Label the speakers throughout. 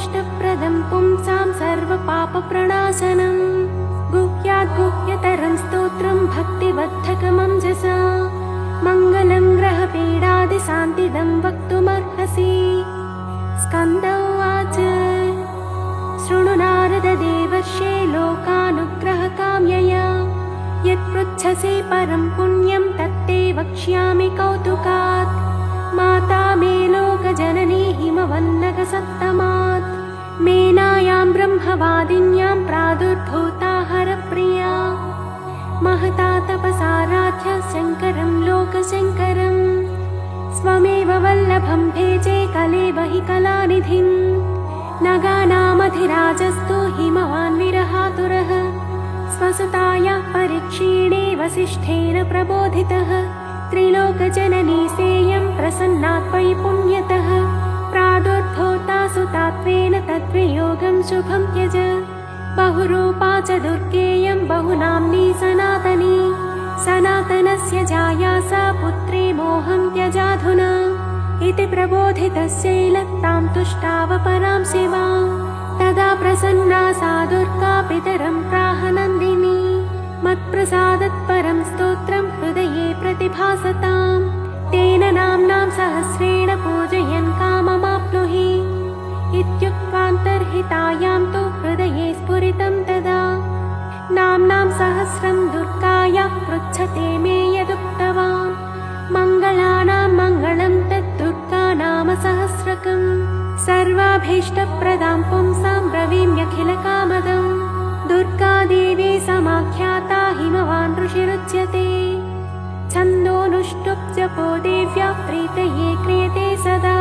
Speaker 1: सर्वाभीष्टप्रदं पुंसां सर्वपापप्रणाशनं गुह्याद्गुह्यतरं स्तोत्रं भक्तिबद्धकमञ्जसा मङ्गलं ग्रहपीडादिशान्तिदं वक्तुमर्हसि। स्कन्द उवाच शृणु नारददेवर्षे लोकानुग्रहकाम्यया यत्पृच्छसि परं पुण्यं तत्ते वक्ष्यामि कौतुकात्। माता मे लोकजननी हिमवन्नगसत्तमात् मेनायां ब्रह्मवादिन्यां प्रादुर्भूता हरप्रिया महता तपसाराध्य शङ्करं लोकशङ्करं स्वमेव वल्लभं भेजे कलेवहि कलानिधिं नगानामधिराजस्तु हिमवान् विरहातुरः स्वसुतायाः परीक्षीणे वसिष्ठेन प्रबोधितः त्रिलोकजननी सेयं प्रसन्ना त्वयि पुण्यतः प्रादुर्भूता सुतात्वेन तद्वियोगं शुभं त्यज बहुरूपा च दुर्गेयं बहुनाम्नी सनातनी सनातनस्य जाया सा पुत्री मोहं त्यजाधुना इति प्रबोधितस्यैलत्तां तुष्टाव परां शिवां तदा प्रसन्ना सा दुर्गा पितरं प्राह नन्दिनी मत्प्रसादत्परं स्तोत्रं हृदये प्रतिभासताम् तेन नाम्नां सहस्रेण पूजयन् काममाप्नुहि इत्युक्त्वान्तर्हितायां तु हृदये स्फुरितं तदा नाम्नां सहस्रं दुर्गायाः पृच्छते मे यदुक्तवान् मङ्गलानां मङ्गलं तद्दुर्गा नाम सहस्रकम् सर्वाभीष्टप्रदां पुंसां ब्रवीम्यखिलकामदम् दुर्गा देवी समाख्याता हिमवान् ऋषिरुच्यते छन्दोनुष्टुप् जपो देव्या प्रीतये क्रियते सदा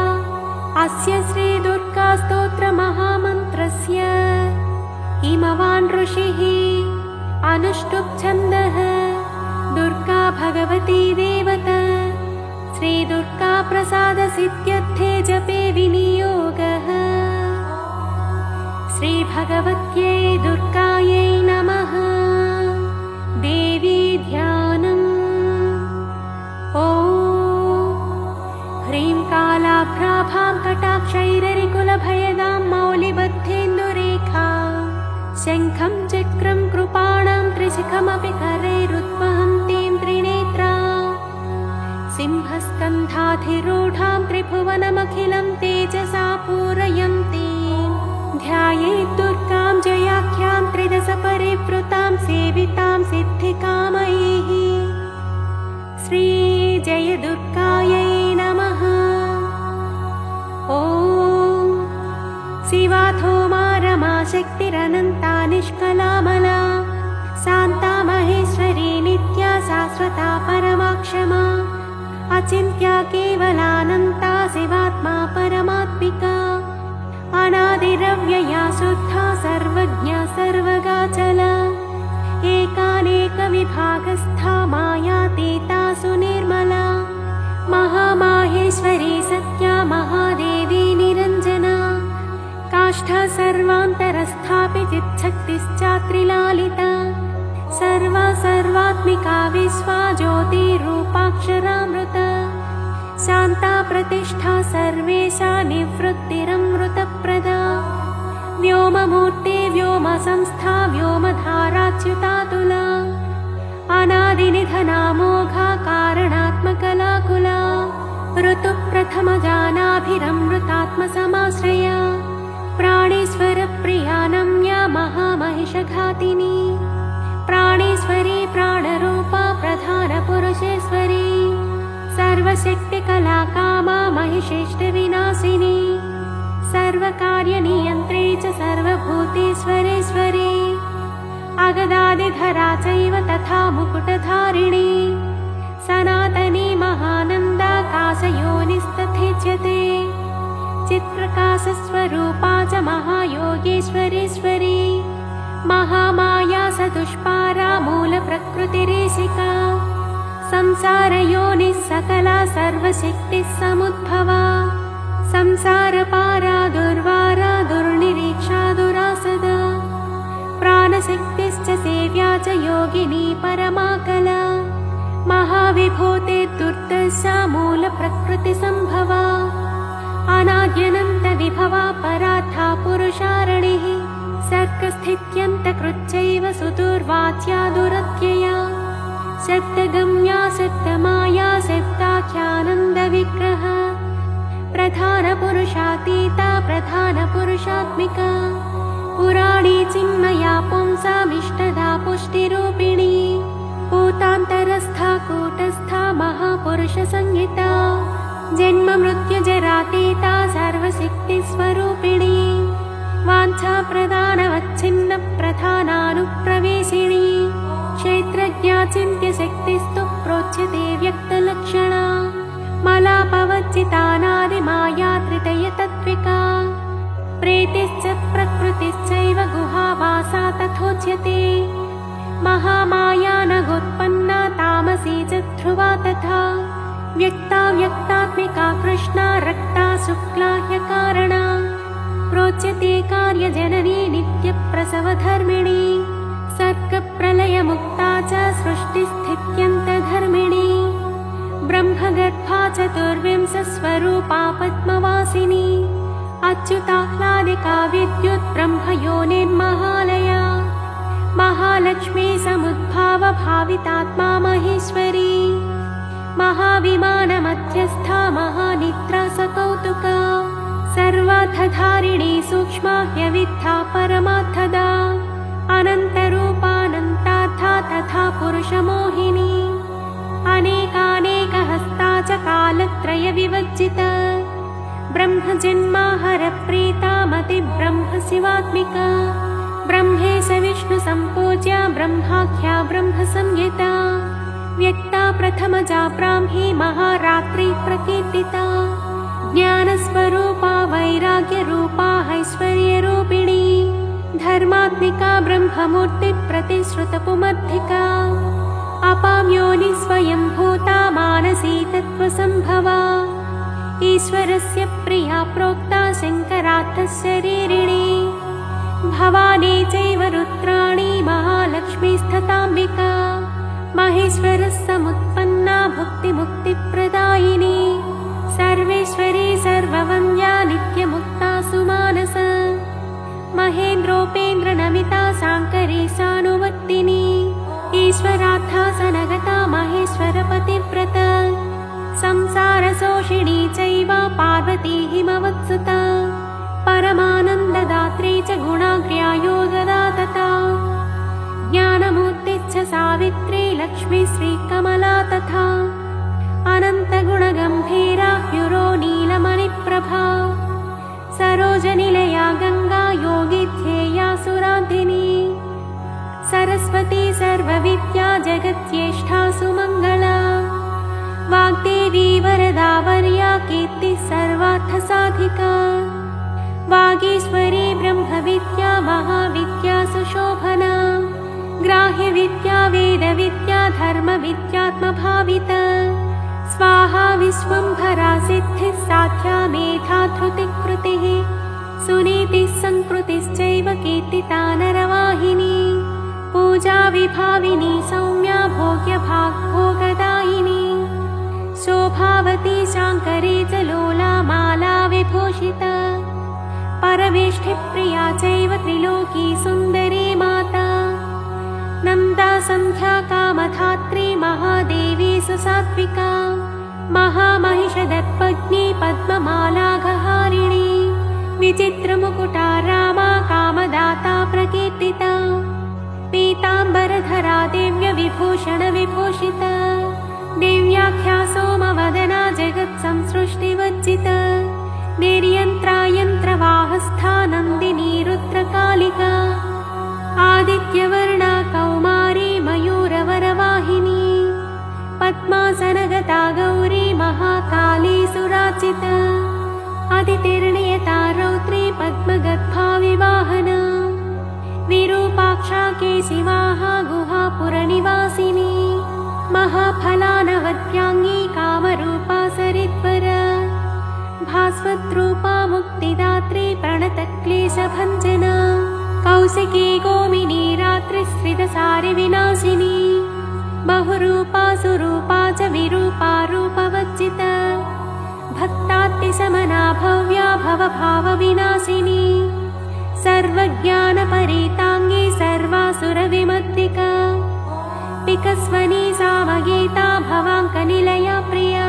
Speaker 1: अस्य श्रीदुर्गा स्तोत्रमहामन्त्रस्य हिमवान् ऋषिः अनुष्टुप् छन्दः दुर्गा भगवती देवता श्रीदुर्गा प्रसादसिद्ध्यर्थे जपे विनियोगः। श्रीभगवत्यै दुर्गायै नमः। देवी ध्यानम्। ॐ ह्रीं कालाभ्राभां कटाक्षैररिकुलभयदां मौलिबद्धेन्दुरेखां शङ्खं चक्रं कृपाणां त्रिशिखमपि करैरुद्वहन्तीं त्रिनेत्रां सिंहस्कन्धाधिरूढां त्रिभुवनमखिलं तेजसा पूरयन्तीं ध्यायेत् दुर्गां जयाख्यां त्रिदशपरिवृतां सेवितां सिद्धिकामैः। श्रीजयदुर्गायै नमः। ॐ शिवाथोमा रमा शक्तिरनन्ता निष्कलामला शान्ता महेश्वरी नित्या शाश्वता परमाक्षमा अचिन्त्या केवलानन्ता शिवात्मा परमात्मिका अनादिरव्यया शुद्धा सर्वज्ञा सर्वगाचला एकानेकविभागस्था मायातीता सुनिर्मला महामाहेश्वरी सत्या महादेवी निरञ्जना काष्ठा सर्वान्तरस्थापि चिच्छक्तिश्चात्रिलालिता सर्वा सर्वात्मिका विश्वा ज्योतिरूपाक्षरामृता शान्ता प्रतिष्ठा सर्वेशा निवृत्तिरमृतप्रदा व्योममूर्ते व्योमसंस्था व्योमधाराच्युतातुला अनादिनिधनामोघा कारणात्मकलाकुला ऋतुप्रथमजानाभिरमृतात्मसमाश्रया प्राणेश्वरप्रिया नम्या महामहिषघातिनी प्राणेश्वरी प्राणरूपा प्रधानपुरुषेश्वरी सर्वशक्तिकलाकामा महिषेष्टविनाशिनी सर्वकार्यनियन्त्रे च सर्वभूतेश्वरेश्वरी अगदादिधरा चैव तथा मुकुटधारिणी सनातनी महानन्दाकाशयोनिस्तथेच्यते चित्प्रकाशस्वरूपा च महायोगेश्वरेश्वरी महामाया सदुष्पारा मूलप्रकृतिरेशिका संसारयोनिः सकला सर्वशक्तिः समुद्भवा संसारपारा दुर्वारा दुर्निरीक्षा दुरासदा प्राणशक्तिश्च सेव्या च योगिनी परमाकला महाविभूते दुर्दशा मूलप्रकृतिसम्भवा अनाद्यनन्तविभवा परार्था पुरुषारणिः सर्गस्थित्यन्तकृच्चैव सुदुर्वाच्या दुरत्यया सप्तगम्या सप्तमाया सप्ताख्यानन्दविग्रह प्रधानपुरुषातीता प्रधानपुरुषात्मिका पुराणी चिन्मया पुंसामिष्टदा पुष्टिरूपिणी भूतान्तरस्था कूटस्था महापुरुषसंहिता जन्ममृत्युजरातीता सर्वशक्तिस्वरूपिणी वाञ्छाप्रदानवच्छिन्नप्रधानानुप्रवेशिणी क्षेत्रज्ञा चिन्त्यशक्तिस्तु प्रोच्यते व्यक्तलक्षणा मलापवर्जितानादिमाया त्रितयतत्त्विका प्रेतिश्च प्रकृतिश्चैव गुहावासा तथोच्यते महामाया नगोत्पन्ना तामसी च ध्रुवा तथा व्यक्ता व्यक्तात्मिका कृष्णा रक्ता शुक्ला ह्यकारणा प्रोच्यते कार्यजननी नित्यप्रसवधर्मिणी सर्गप्रलयमुक्ता च सृष्टिस्थित्यन्तधर्मिणी ब्रह्मगर्भा चतुर्विंशस्वरूपा पद्मवासिनी अच्युताह्लादिका विद्युद्ब्रह्मयोनिर्महालया महालक्ष्मी समुद्भावभावितात्मा महेश्वरी महाविमानमध्यस्था महानिद्रा सकौतुका सर्वार्थधारिणी सूक्ष्मा ह्यविद्या परमार्थदा अनन्तरूपानन्तार्था तथा पुरुषमोहिनी अनेकानेकहस्ता च कालत्रयविवर्जिता ब्रह्मजन्माहरप्रीता मतिब्रह्मशिवात्मिका ब्रह्मेश विष्णुसम्पूज्या ब्रह्माख्या ब्रह्मसंहिता व्यक्ता प्रथमजा ब्राह्मी महारात्रि प्रकीर्तिता ज्ञानस्वरूपा वैराग्यरूपा ऐश्वर्यरूपिणी धर्मात्मिका ब्रह्ममूर्तिप्रतिश्रुतपुमर्धिका अपां योनि स्वयंभूता मानसी तत्त्वसम्भवा ईश्वरस्य प्रिया प्रोक्ता शङ्करार्थशरीरिणी भवानी चैव रुद्राणी महालक्ष्मीस्तथाम्बिका महेश्वरः समुत्पन्ना भुक्तिमुक्तिप्रदायिनी सर्वेश्वरी सर्ववन्द्या नित्यमुक्ता सुमानस महेन्द्रोपेन्द्रनमिता साङ्करी सानुवर्तिनी ईश्वरार्था सनगता महेश्वरपतिव्रत संसारशोषिणी चैव पार्वती हिमवत्सुता परमानन्ददात्री च गुणाग्र्या योगदा तथा ज्ञानमूर्तिश्च सावित्री लक्ष्मी श्रीकमला तथा अनन्तगुणगम्भीरा ह्युरो नीलमणिप्रभा सरोजनिलया गङ्गा योगिध्येया सुराधिनी सरस्वती सर्वविद्या जगत्येष्टा सुमङ्गला वाग्देवी वरदा वर्या कीर्तिः सर्वार्थसाधिका वागीश्वरी ब्रह्मविद्या महाविद्या सुशोभना ग्राह्यविद्या वेदविद्या धर्मविद्यात्मभाविता स्वाहा विश्वम्भरा सिद्धिः साध्या मेधा धृतिकृतिः सुनीतिः संकृतिश्चैव कीर्तिता नरवाहिनी पूजा विभाविनी सौम्या भोग्यभाग्भोगदायिनी शोभावती शाङ्करी च लोला माला विभूषिता परमेष्ठिप्रिया चैव त्रिलोकी सुन्दरी माता नन्दा सन्ध्या कामधात्री महादेवी सुसात्विका महामहिषदर्पज्ञी पद्ममालाघहारिणी विचित्रमुकुटा रामा कामदाता प्रकीर्तिता पीताम्बरधरा दिव्यविभूषणविभूषिता दिव्याख्या सोमवदना जगत्संसृष्टिवर्जिता निर्यन्त्रा यन्त्रवाहस्था नन्दिनी रुद्रकालिका आदित्यवर्णा कौमारी मयूरवरवाहिनी पद्मासनगता गौरी महाकाली सुराचिता अदितिर्नियता रौद्री पद्मगर्भा विवाहना विरूपाक्षा केशिवाः गुहापुरनिवासिनी महाफलानवद्याङ्गी कामरूपा सरिद्वरा भास्वद्रूपा मुक्तिदात्री प्रणतक्लेशभञ्जना कौशिकी गोमिनी रात्रिश्रितसारिविनाशिनी बहुरूपा सुरूपा च विरूपा रूपवर्जिता भक्तात्तिसमना भव्या भवभावविनाशिनी सर्वज्ञानपरीताङ्गी सर्वासुरविमर्दिका पिकस्वनी सामगीता भवाङ्कनिलया प्रिया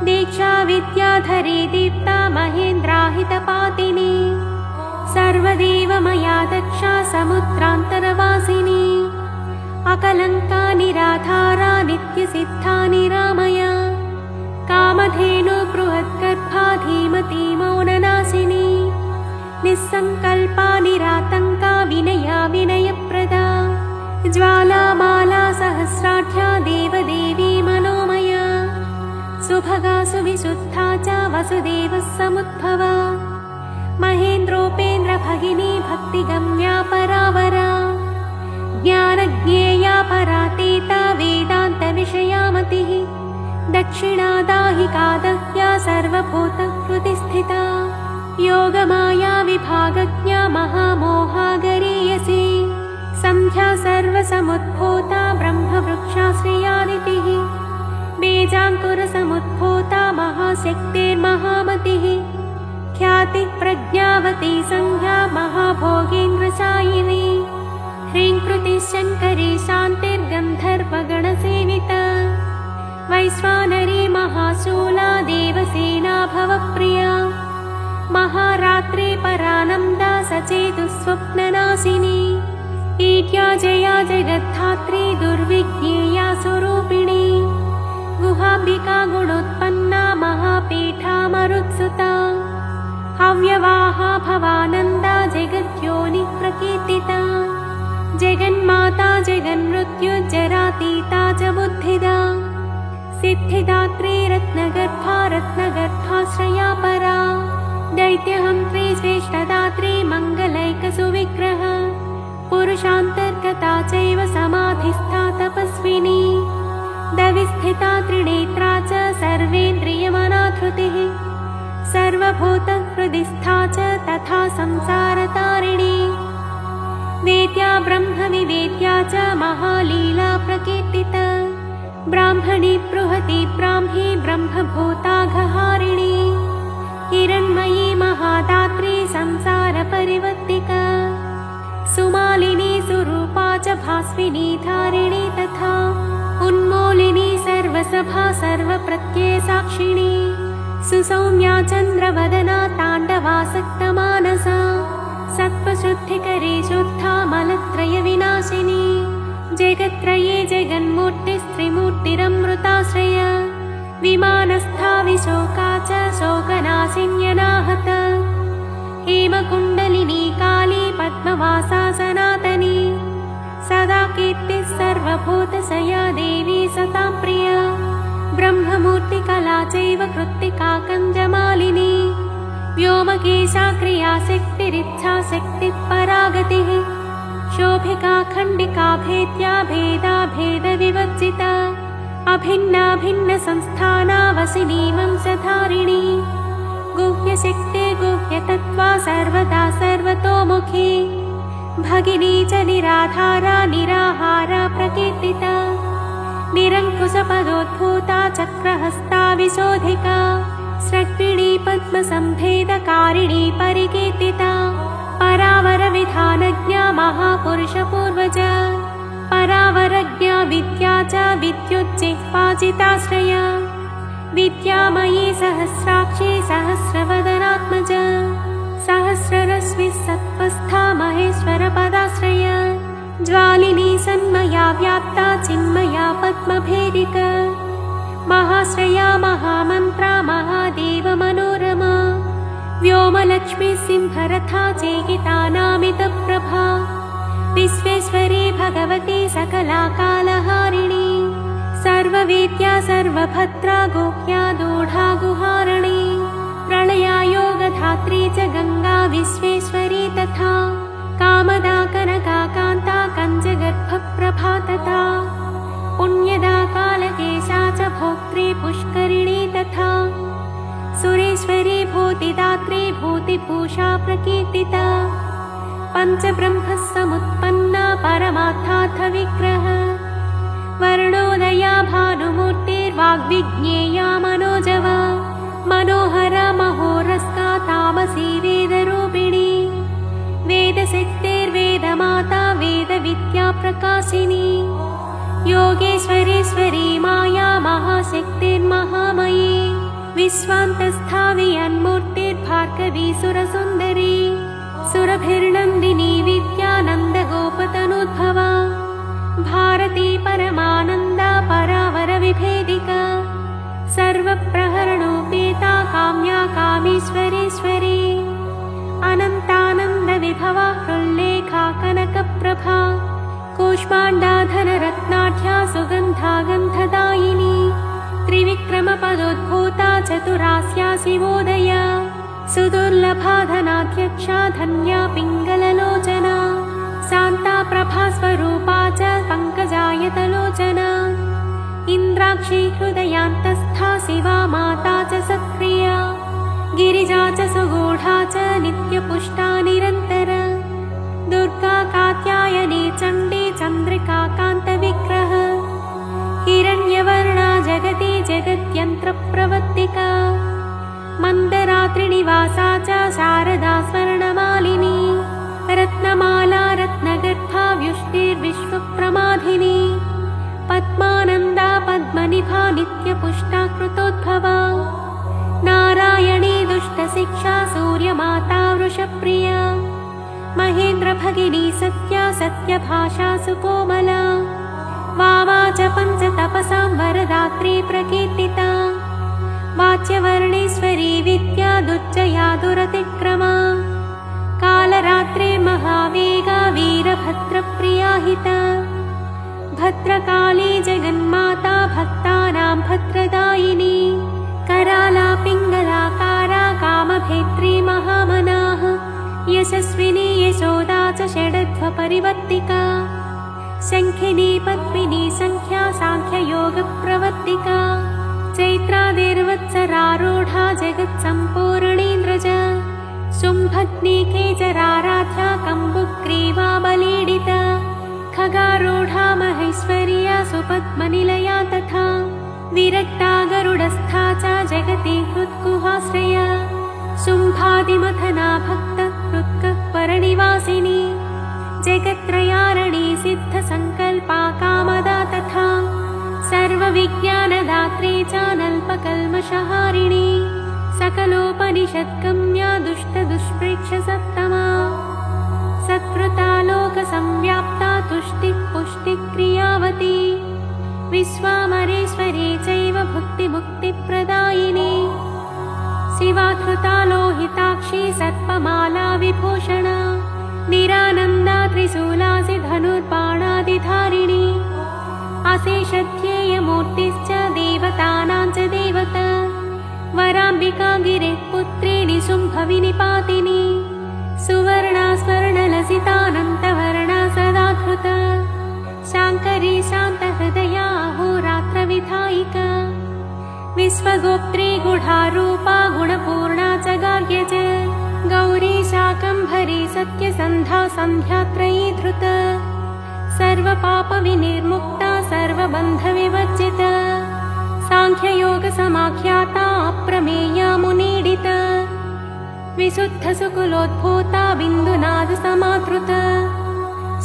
Speaker 1: दीक्षा विद्याधरी दीप्ता महेन्द्राहितपातिनी सर्वदेवमया दक्षा समुद्रान्तरवासिनी अकलङ्का निराधारा नित्यसिद्धा निरामया कामधेनु बृहद्गर्भा धीमती मौननाशिनी निस्सङ्कल्पा निरातङ्का विनया विनयप्रदा ज्वालामाला सहस्राढ्या देवदेवी मनोमया सुभगा सुविशुद्धा च वसुदेवः समुद्भवा महेन्द्रोपेन्द्रभगिनी भक्तिगम्या परावरा ज्ञानज्ञेया परातीता वेदान्तविषयामतिः दक्षिणादाहिका दह्या सर्वभूतहृदिस्थिता योगमाया विभागज्ञा महामोहा गरीयसी सन्ध्या सर्वसमुद्भूता ब्रह्मवृक्षाश्रयादितिः बीजाङ्कुरसमुद्भूता महाशक्तिर्महामतिः ख्यातिप्रज्ञावती संज्ञा महाभोगेन्द्रसायिनी ह्रीङ्कृतिशङ्करी शान्तिर्गन्धर्वगणसेविता वैश्वानरी महाशूला देवसेना भवप्रिया महारात्रि परानन्दा सचेतुस्वप्ननाशिनी ईड्या जया जगद्धात्री दुर्विज्ञेया स्वरूपिणी गुहाम्बिका गुणोत्पन्ना महापीठा मरुत्सुता हव्यवाहा भवानन्दा जगद्योनिः प्रकीर्तिता जगन्माता जगन्मृत्युज्जरातीता च बुद्धिदा सिद्धिदात्री रत्नगर्भा रत्नगर्भाश्रया परा दैत्यहन्त्री श्रेष्ठदात्री मङ्गलैकसुविग्रह पुरुषान्तर्गता चैव समाधिस्था तपस्विनी दविस्थिता त्रिनेत्रा च सर्वेन्द्रियमनाधृतिः सर्वभूतहृदिस्था च तथा संसारतारिणी वेद्या ब्रह्मविवेद्या च महालीला प्रकीर्तिता ब्राह्मणी बृहती ब्राह्मी ब्रह्मभूताघहारिणी हिरण्मयी महादात्री संसारपरिवर्तिका सुमालिनी सुरूपा च भास्विनी धारिणी तथा उन्मूलिनी सर्वसभा सर्वप्रत्ययसाक्षिणी सुसौम्या चन्द्रवदना ताण्डवासक्तमानसा सत्त्वशुद्धिकरी शुद्धा मलत्रयविनाशिनी जगत्त्रये जगन्मूर्तिस्त्रिमूर्तिरमृताश्रय विमानस्था विशोका च शोकनाशिन्यनाहता हेमकुण्डलिनी काली पद्मवासा सनातनी सदा कीर्तिः सर्वभूतशया देवी सतां प्रिया ब्रह्ममूर्तिकला चैव कृत्तिका कञ्जमालिनी व्योमकेशा क्रियाशक्तिरिच्छाशक्तिः परागतिः शोभिका खण्डिका भेद्या भेदा भेदविवर्जिता अभिन्ना भिन्नसंस्थाना वसिनी वंशधारिणी गुह्यशक्ते गुह्यतत्त्वा सर्वदा सर्वतोमुखी भगिनी च निराधारा निराहारा प्रकीर्तिता निरङ्कुशपदोद्भूता चक्रहस्ता विशोधिका स्रग्विणी पद्मसम्भेदकारिणी परिकीर्तिता परावरविधानज्ञा महापुरुषपूर्वजा परावरज्ञा विद्या च विद्युज्जिह्वाजिताश्रया विद्यामयी सहस्राक्षी सहस्रवदनात्मजा सहस्ररश्मिः सत्त्वस्था महेश्वरपदाश्रया ज्वालिनी सन्मया व्याप्ता चिन्मया पद्मभेदिका महाश्रया महामन्त्रा महादेवमनोरमा व्योमलक्ष्मी सिंहरथा चेकितानामितप्रभा विश्वेश्वरी भगवती सकला कालहारिणी सर्ववेद्या सर्वभद्रा गोप्या दूढा गुहारिणी प्रलया योगधात्री च गंगा विश्वेश्वरी तथा कामदा कनका कान्ता कञ्जगर्भप्रभा तथा पुण्यदा कालकेशा च भोक्त्री पुष्करिणी तथा सुरेश्वरी भूतिदात्री भूतिभूषा प्रकीर्तिता पञ्चब्रह्मः समुत्पन्ना परमार्थार्थविग्रह वर्णोदया भानुमूर्तिर्वाग्विज्ञेया मनोजवा मनोहरा महोरस्का तामसी वेदरूपिणी वेदशक्तिर्वेदमाता वेदविद्या प्रकाशिनी योगेश्वरीश्वरी माया महाशक्तिर्महामयी विश्वान्तस्था वियन्मूर्तिर्भार्गवी सुरसुन्दरी सुरभिर्नन्दिनी विद्यानन्दगोपतनोद्भवा भारती परमानन्दा परावरविभेदिका सर्वप्रहरणोपेता काम्या कामेश्वरेश्वरी अनन्तानन्दविभवा हृल्लेखा कनकप्रभा कूष्माण्डाधनरत्नाढ्या सुगन्धा गन्धदायिनी त्रिविक्रमपदोद्भूता चतुरास्या शिवोदया सुदुर्लभा धनाध्यक्षा धन्या पिङ्गललोचना शान्ता प्रभास्वरूपा च पङ्कजायतलोचना इन्द्राक्षी हृदयान्तस्था शिवा माता च सत्प्रिया गिरिजा च सुगूढा च नित्यपुष्टा निरन्तरा दुर्गा कात्यायनी चण्डी चन्द्रिका कान्तविग्रह हिरण्यवर्णा जगति जगत्यन्त्रप्रवर्तिका मन्दरात्रिनिवासा च शारदा स्वर्णमालिनी रत्नमाला रत्नगर्भा व्युष्टिर्विश्वप्रमाधिनी पद्मानन्दा पद्मनिभा नित्यपुष्टा कृतोद्भवा नारायणी दुष्टशिक्षा सूर्यमाता वृषप्रिया महेन्द्रभगिनी सत्या सत्यभाषा सुकोमला वामा च पञ्चतपसां वरदात्री प्रकीर्तिता वाच्यवर्णेश्वरी विद्या दुर्जया दुरतिक्रमा कालरात्रे महावेगा वीरभद्रप्रिया हिता भद्रकाली जगन्माता भक्तानां भद्रदायिनी कराला पिङ्गलाकारा कामभेत्री महामनाः यशस्विनी यशोदा च षडध्वपरिवर्तिका शङ्खिनी पद्मिनी सङ्ख्या साङ्ख्ययोगप्रवर्तिका चैत्रादिर्वत्सरारूढा जगत्सम्पूर्णीन्द्रज शुम्भग्नि केचराराध्या कम्बुग्रीवा बलीडिता खगारूढा महेश्वर्या सुपद्मनिलया तथा विरक्ता गरुडस्था च जगति हृत्कुहाश्रया शुम्भादिमथना भक्तहृत्कः परनिवासिनी जगत्त्रयारणी सिद्धसङ्कल्पा कामदा तथा सर्वविज्ञानदात्री च नल्पकल्मषहारिणी सकलोपनिषद्गम्या दुष्टदुष्प्रेक्षसत्तमा सत्कृता लोकसंव्याप्ता तुष्टिः पुष्टिक्रियावती विश्वामरेश्वरी चैव भुक्तिमुक्तिप्रदायिनी शिवाधृता लोहिताक्षी सर्पमाला विभूषणा निरानन्दा त्रिशूलासि धनुर्बाणादिधारिणी अशेषध्येयमूर्तिश्च देवतानां च देवता वराम्बिका गिरिः पुत्री निशुम्भविनिपातिनी सुवर्णा स्वर्णलसितानन्तवर्णा सदा धृता शाङ्करी शान्तहृदया अहोरात्रविधायिका विश्वगोप्त्री गुढारूपा गुणपूर्णा च गार्ग्य च गौरी शाकम्भरी सत्यसन्धा सन्ध्यात्रयी धृता सर्वपापविनिर्मुक्ता सर्वबन्धविवर्जिता साङ्ख्ययोगसमाख्याता अप्रमेया मुनीडिता विशुद्धसुकुलोद्भूता बिन्दुनादसमाधृता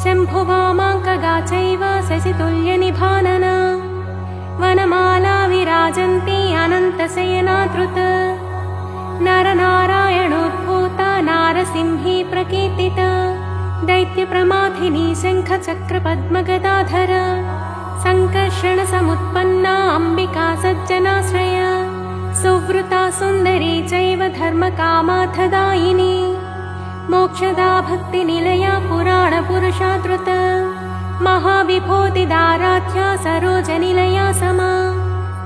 Speaker 1: शम्भुवामाङ्कगा चैव शशितुल्यनिभानना वनमाला विराजन्ती अनन्तशयनाधृता नरनारायणोद्भूता नारसिंही प्रकीर्तिता दैत्यप्रमाथिनी शङ्खचक्रपद्मगदाधरा सङ्कर्षणसमुत्पन्ना अम्बिका सज्जनाश्रया सुवृता सुन्दरी चैव धर्मकामार्थदायिनी मोक्षदा भक्तिनिलया पुराणपुरुषादृता महाविभूतिदाराध्या सरोजनिलया समा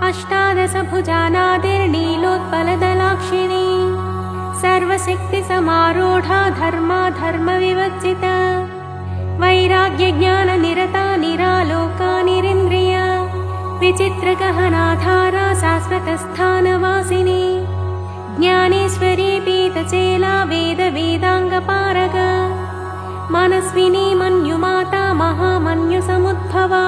Speaker 1: अष्टादशभुजानादिर्नीलोत्पलदलाक्षिणी सर्वशक्तिसमारूढा धर्माधर्मविवर्जिता वैराग्यज्ञाननिरता निरालोका निरिन्द्रिया विचित्रगहनाधारा शाश्वतस्थानवासिनी ज्ञानेश्वरी पीतचेला वेदवेदाङ्गपारग मनस्विनी मन्युमाता महामन्युसमुद्भवा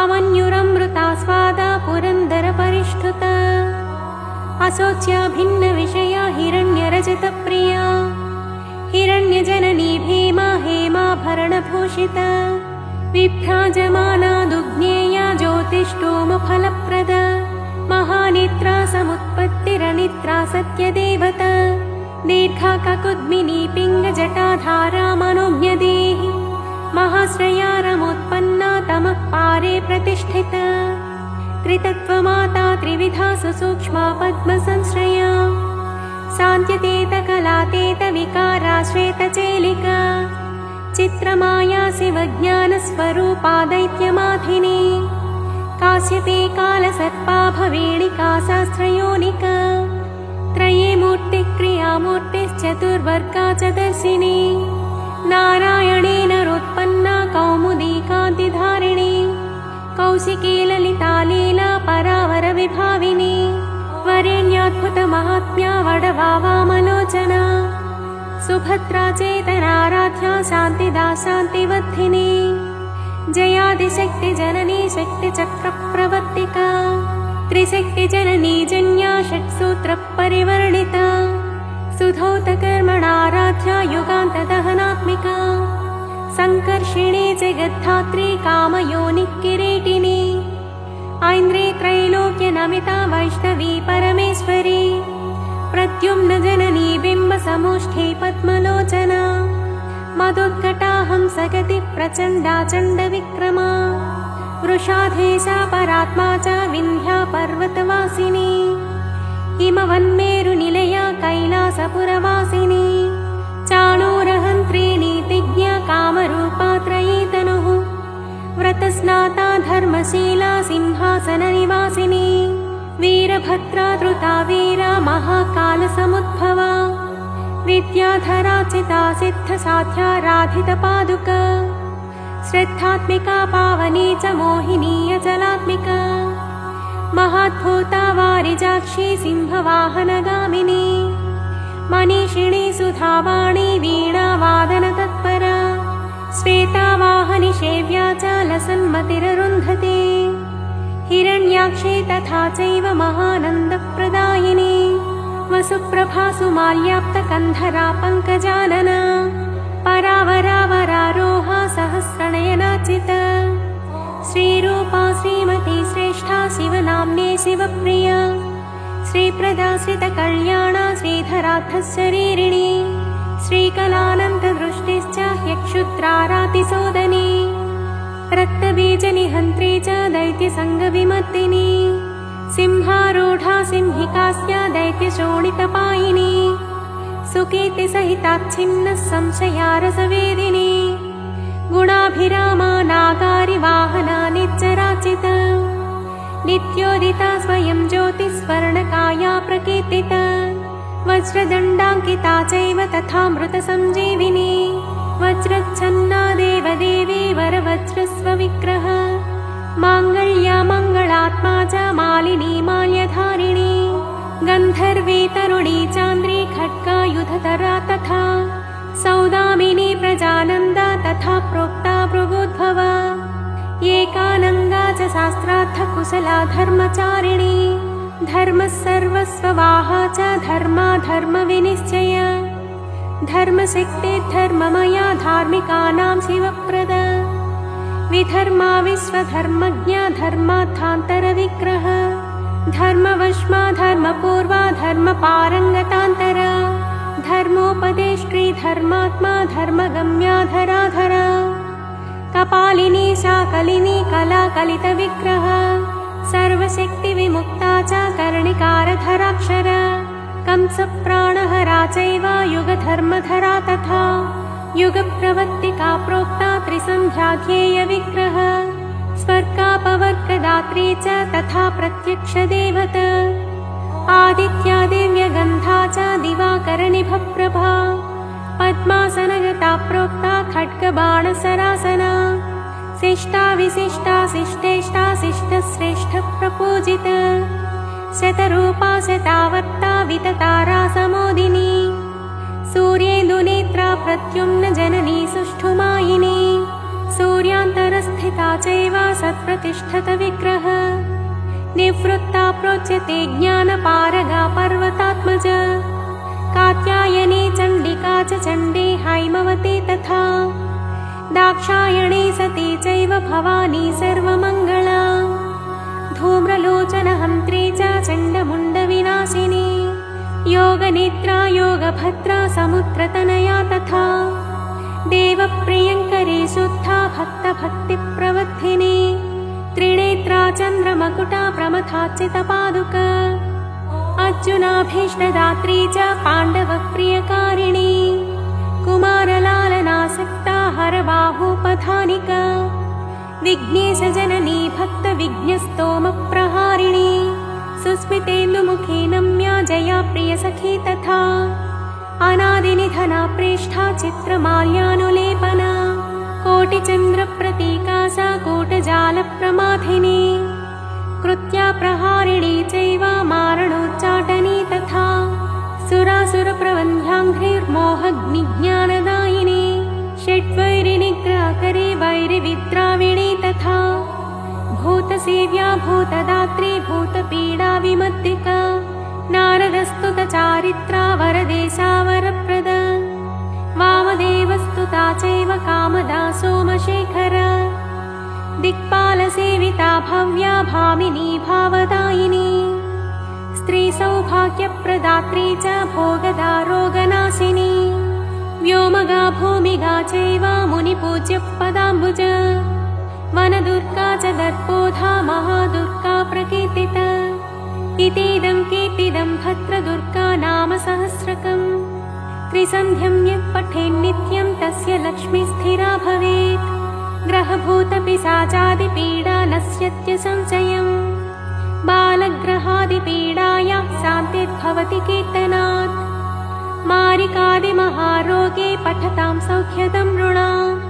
Speaker 1: अमन्युरमृतास्वादा पुरन्दरपरिष्ठुता असोच्या भिन्नविषया हिरण्यरजतप्रिया हिरण्यजननी भीमा हेमाभरणभूषिता विभ्राजमाना दुग्नेया ज्योतिष्टोमफलप्रदा महानेत्रा समुत्पत्तिरनित्रा सत्यदेवता दीर्घा ककुद्मिनी पिङ्गजटाधारा मनोज्ञदेहि महाश्रया रमोत्पन्ना तमः पारे प्रतिष्ठिता त्रितत्त्वमाता त्रिविधा सुसूक्ष्मा पद्मसंश्रया सान्त्यतीतकलातीतविकारा श्वेतचेलिका चित्रमाया शिवज्ञानस्वरूपा दैत्यमाधिनी काश्यपी कालसर्पा भवेणिका शास्त्रयोनिका त्रये मूर्तिक्रियामूर्तिश्चतुर्वर्गा च दर्शिनी नारायणेन रोत्पन्ना कौमुदी कान्तिधारिणी कौशिकी ललिता लीला परावरविभाविनी वरेण्याद्भुतमाहात्म्या वडवा वामलोचना सुभद्रा चेतनाराध्या शान्तिदा शान्तिवर्धिनी जयादिशक्तिजननी शक्तिचक्रप्रवर्तिका त्रिशक्तिजननी जन्या षट्सूत्रपरिवर्णिता सुधौतकर्मणाराध्या युगान्तदहनात्मिका सङ्कर्षिणी जगद्धात्री कामयोनिकिरीटिनी ऐन्द्री त्रैलोक्यनमिता वैष्णवी परमेश्वरी प्रद्युम्नजननी बिम्बसमुष्ठी पद्मलोचना मदोत्कटाहंसगति प्रचण्डा चण्डविक्रमा वृषाधेशा परात्मा च विन्ध्या पर्वतवासिनी हिमवन्मेरुनिलया कैलासपुरवासिनी चाणूरहन्त्री नीतिज्ञा कामरूपा त्रयी तनुः व्रतस्नाता धर्मशीला सिंहासननिवासिनी वीरभद्रा धृता वीरा महाकालसमुद्भवा विद्याधरा चिता सिद्धसाध्या राधितपादुका श्रद्धात्मिका पावनी च मोहिनी अचलात्मिका महाद्भूता वारिजाक्षी सिंहवाहनगामिनी मनीषिणी सुधावाणी वीणावादनतत्परा श्वेतावाहनि सेव्या च लसन्मतिररुन्धते हिरण्याक्षी तथा चैव महानन्दप्रदायिनी वसुप्रभासु माल्याप्तकन्धरा पङ्कजानना परावरावरारोहा सहस्रनयनाचिता श्रीरूपा श्रीमती श्रेष्ठा शिवनाम्ने शिवप्रिया श्रीप्रदा श्रितकल्याणा श्रीधरार्थशरीरिणी श्रीकलानन्ददृष्टिश्च ह्यक्षुद्रारातिसोदनी रक्तबीजनिहन्त्री च दैत्यसङ्गविमर्दिनी सिंहारूढा सिंहिकास्या दैत्यशोणितपायिनी सुकीर्तिसहिताच्छिन्नः संशयारसवेदिनी गुणाभिरामा नागारिवाहना नित्यराचिता नित्योदिता स्वयं ज्योतिस्वर्णकाया प्रकीर्तिता वज्रदण्डाङ्किता चैव तथामृतसञ्जीविनी वज्रच्छन्ना देवदेवी वरवज्रस्वविग्रह माङ्गल्या मङ्गलात्मा च मालिनी माल्यधारिणी गन्धर्वी तरुणी चान्द्री खड्गायुधतरा तथा सौदामिनी प्रजानन्दा तथा प्रोक्ता भृगुद्भवा एकानङ्गा च शास्त्रार्थकुशला धर्मचारिणी धर्मस्सर्वस्ववाहा च धर्मा धर्मविनिश्चय धर्मशक्तिर्धर्ममया धार्मिकानां शिवप्रदा विधर्मा विश्वधर्मज्ञा धर्मार्थान्तरविग्रह धर्मवश्मा धर्मपूर्वा धर्मपारङ्गतान्तरा धर्मोपदेष्ट्री धर्मात्मा धर्मगम्या धराधरा कपालिनी शाकलिनी कलाकलितविग्रह सर्वशक्तिविमुक्ता च कर्णिकारधराक्षरा कंसप्राणहरा चैव युगधर्मधरा तथा युगप्रवर्तिका प्रोक्ता त्रिसन्ध्याध्येयविग्रह स्वर्गापवर्गदात्री च तथा प्रत्यक्षदेवता आदित्या दिव्यगन्धा च दिवाकरनिभप्रभा पद्मासनगता प्रोक्ता खड्गबाणसरासना शिष्टा विशिष्टा शिष्टेष्टा शिष्टश्रेष्ठप्रपूजिता शतरूपा शतावर्ता विततारा समोदिनी सूर्येन्दुनेत्रा प्रद्युम्नजननी सुष्ठुमायिनी सूर्यान्तरस्थिता चैव सत्प्रतिष्ठतविग्रह निवृत्ता प्रोच्यते ज्ञानपारगा पर्वतात्मज कात्यायनी चण्डिका च चण्डी हैमवती तथा दाक्षायणी सती चैव भवानी सर्वमङ्गला धूम्रलोचनहन्त्री च चण्डमुण्डविनाशिनी योगनिद्रा योगभद्रा समुद्रतनया तथा देवप्रियङ्करी शुद्धा भक्तभक्तिप्रवद्धिनी त्रिनेत्रा चन्द्रमकुटा प्रमथाच्युतपादुका अर्जुनाभीष्टदात्री च पाण्डवप्रियकारिणी कुमारलालनासक्ता हरबाहुपधानिका विघ्नेशजननी भक्तविघ्नस्तोमप्रहारिणी सुस्मितेन्दुमुखी नम्या जया प्रियसखी तथा अनादिनिधना प्रेष्ठा चित्रमाल्यानुलेपना कोटिचन्द्रप्रतीका सा कूटजालप्रमाथिनी कृत्या प्रहारिणी चैव मारणोच्चाटनी तथा सुरासुरप्रबन्ध्याङ्घ्रिर्मोहग्निज्ञानदायिनी षड्वैरिनिग्रहकरी वैरिविद्राविणी तथा भूतसेव्या भूतदात्री भूतपीडाविमद्दिका नारदस्तुतचारित्रा वरदेशावरप्रद वामदेवस्तुता चैव कामदा सोमशेखरा दिक्पालसेविता भव्या भामिनी भावदायिनी स्त्रीसौभाग्यप्रदात्री च भोगदा रोगनाशिनी व्योमगा भूमिगा चैव मुनिपूज्यपदाम्बुज वनदुर्गा च दर्पोधा महादुर्गा प्रकीर्तिता इतीदं कीर्तिदं भद्रदुर्गा नाम सहस्रकम् त्रिसन्ध्यं यः पठेन्नित्यं तस्य लक्ष्मी स्थिरा भवेत् ग्रहभूतपिशाचादिपीडा नश्यत्य संशयम् बालग्रहादिपीडायाः शान्तिर्भवति कीर्तनात् मारिकादिमहारोगे पठतां सौख्यदं नृणाम्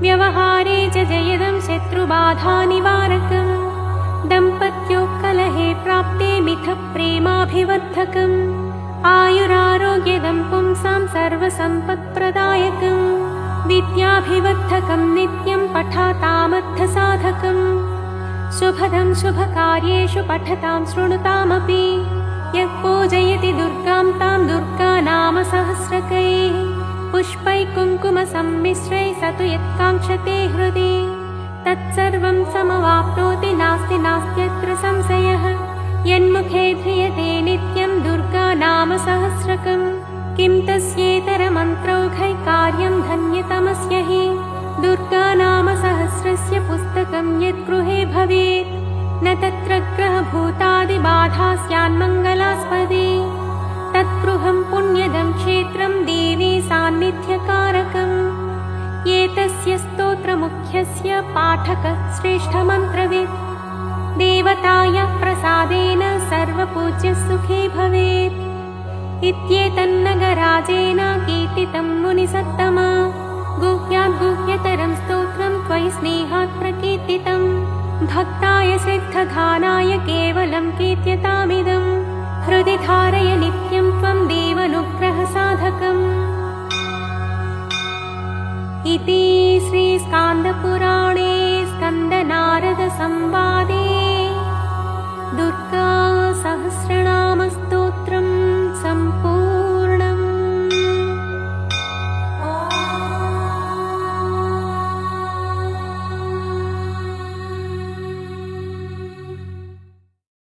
Speaker 1: व्यवहारे च जयदं शत्रुबाधानिवारकम् दम्पत्योः प्राप्ते मिथप्रेमाभिवर्धकम् आयुरारोग्यदं पुंसां सर्वसम्पत्प्रदायकम् विद्याभिवर्धकं नित्यं पठतामर्थसाधकम् शुभदं शुभकार्येषु पठतां शृणुतामपि यः पूजयति दुर्गां तां दुर्गा नाम सहस्रकैः पुष्पैः कुङ्कुमसम्मिश्रैः स तु यत्काङ्क्षते हृदि तत्सर्वं समवाप्नोति नास्ति नास्त्यत्र संशयः यन्मुखे ध्रियते नित्यं दुर्गा नाम सहस्रकम् किं तस्येतरमन्त्रौघैः कार्यं धन्यतमस्य हि दुर्गा नाम सहस्रस्य पुस्तकं यद्गृहे भवेत् न तत्र ग्रहभूतादिबाधा स्यान्मङ्गलास्पदे तद्गृहं पुण्यदं क्षेत्रं देवी सान्निध्यकारकम् एतस्य स्तोत्रमुख्यस्य पाठकः श्रेष्ठमन्त्रवित् देवतायाः प्रसादेन सर्वपूज्यः सुखी भवेत् इत्येतन्नगराजेन कीर्तितं मुनिसत्तमा गुह्याद् गुह्यतरं स्तोत्रं त्वयि स्नेहात् प्रकीर्तितं भक्ताय श्रद्धधानाय केवलं कीर्त्यतामिदं हृदि धारय नित्यं त्वं देवानुग्रहसाधकम् इति श्रीस्कान्दपुराणे स्कन्दनामावसाने